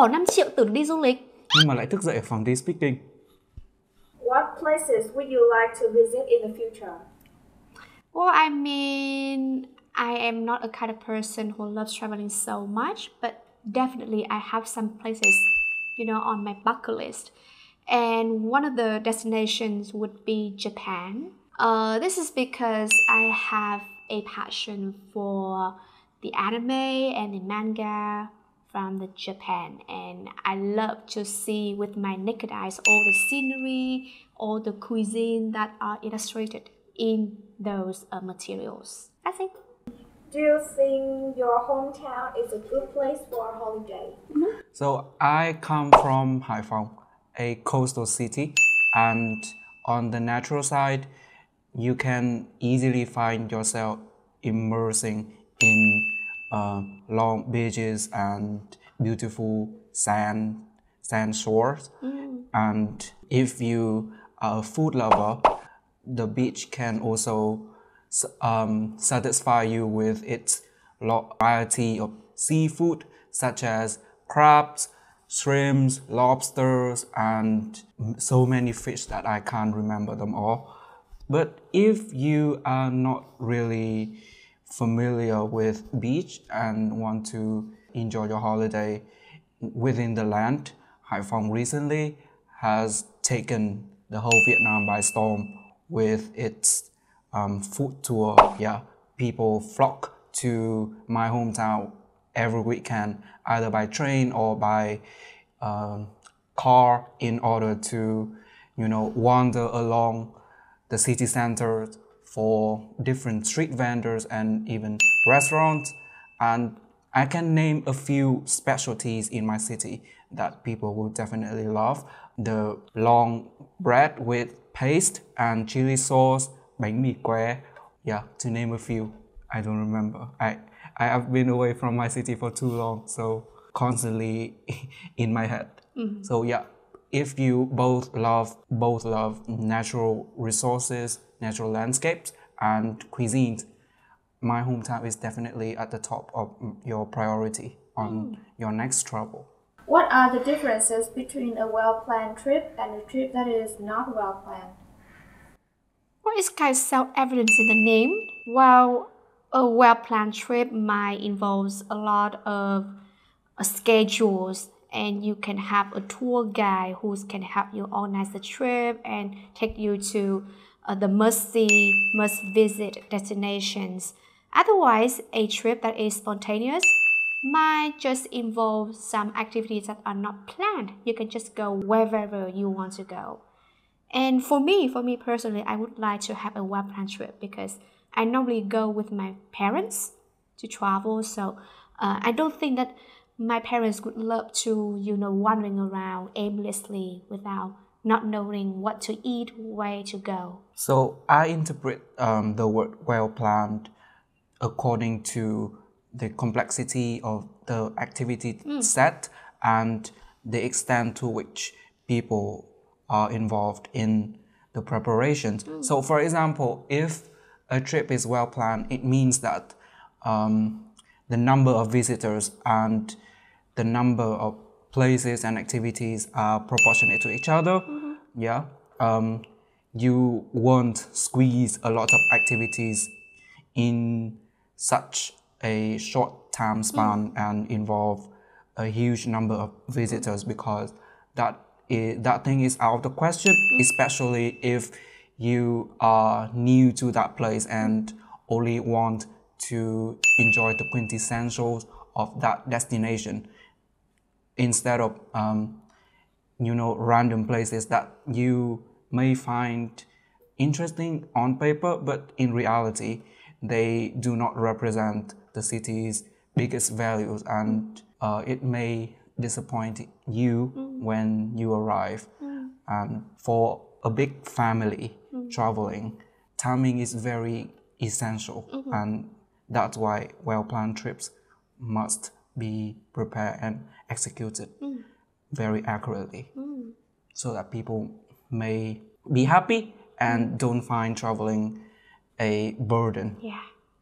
bỏ 5 triệu tưởng đi du lịch. Nhưng mà lại thức dậy ở phòng đi speaking. What places would you like to visit in the future? Well, I mean, I am not a kind of person who loves traveling so much, but definitely I have some places, on my bucket list. And one of the destinations would be Japan. This is because I have a passion for the anime and the manga from the Japan, and I love to see with my naked eyes all the scenery, all the cuisine that are illustrated in those materials. That's it. Do you think your hometown is a good place for a holiday? So I come from Hải Phòng, a coastal city, and on the natural side, you can easily find yourself immersing in long beaches and beautiful sand shores. And if you are a food lover, the beach can also satisfy you with its variety of seafood, such as crabs, shrimps, lobsters, and so many fish that I can't remember them all. But if you are not really familiar with beach and want to enjoy your holiday within the land, Hải Phòng recently has taken the whole Vietnam by storm with its food tour. Yeah, people flock to my hometown every weekend, either by train or by car, in order to, wander along the city center for different street vendors and even restaurants. And I can name a few specialties in my city that people will definitely love. The long bread with paste and chili sauce, bánh mì que, yeah, to name a few. I don't remember. I have been away from my city for too long, so constantly in my head. So yeah, if you both love natural resources, natural landscapes, and cuisines, my hometown is definitely at the top of your priority on your next travel. What are the differences between a well-planned trip and a trip that is not well-planned? Well, it's kind of self-evident in the name. While a well-planned trip might involve a lot of schedules, and you can have a tour guide who can help you organize the trip and take you to the must-see, must-visit destinations. Otherwise, a trip that is spontaneous might just involve some activities that are not planned. You can just go wherever you want to go. And for me personally, I would like to have a well-planned trip because I normally go with my parents to travel. So I don't think that my parents would love to, wandering around aimlessly without not knowing what to eat, where to go. So I interpret the word well-planned according to the complexity of the activity set and the extent to which people are involved in the preparations. So for example, if a trip is well planned, it means that the number of visitors and the number of places and activities are proportionate to each other. Yeah. You won't squeeze a lot of activities in such a short time span and involve a huge number of visitors, because that thing is out of the question, especially if you are new to that place and only want to enjoy the quintessentials of that destination instead of random places that you may find interesting on paper, but in reality they do not represent the city's biggest values, and it may disappoint you when you arrive. And for a big family traveling, timing is very essential, and that's why well-planned trips must be prepared and executed very accurately, so that people may be happy and don't find traveling a burden. Yeah.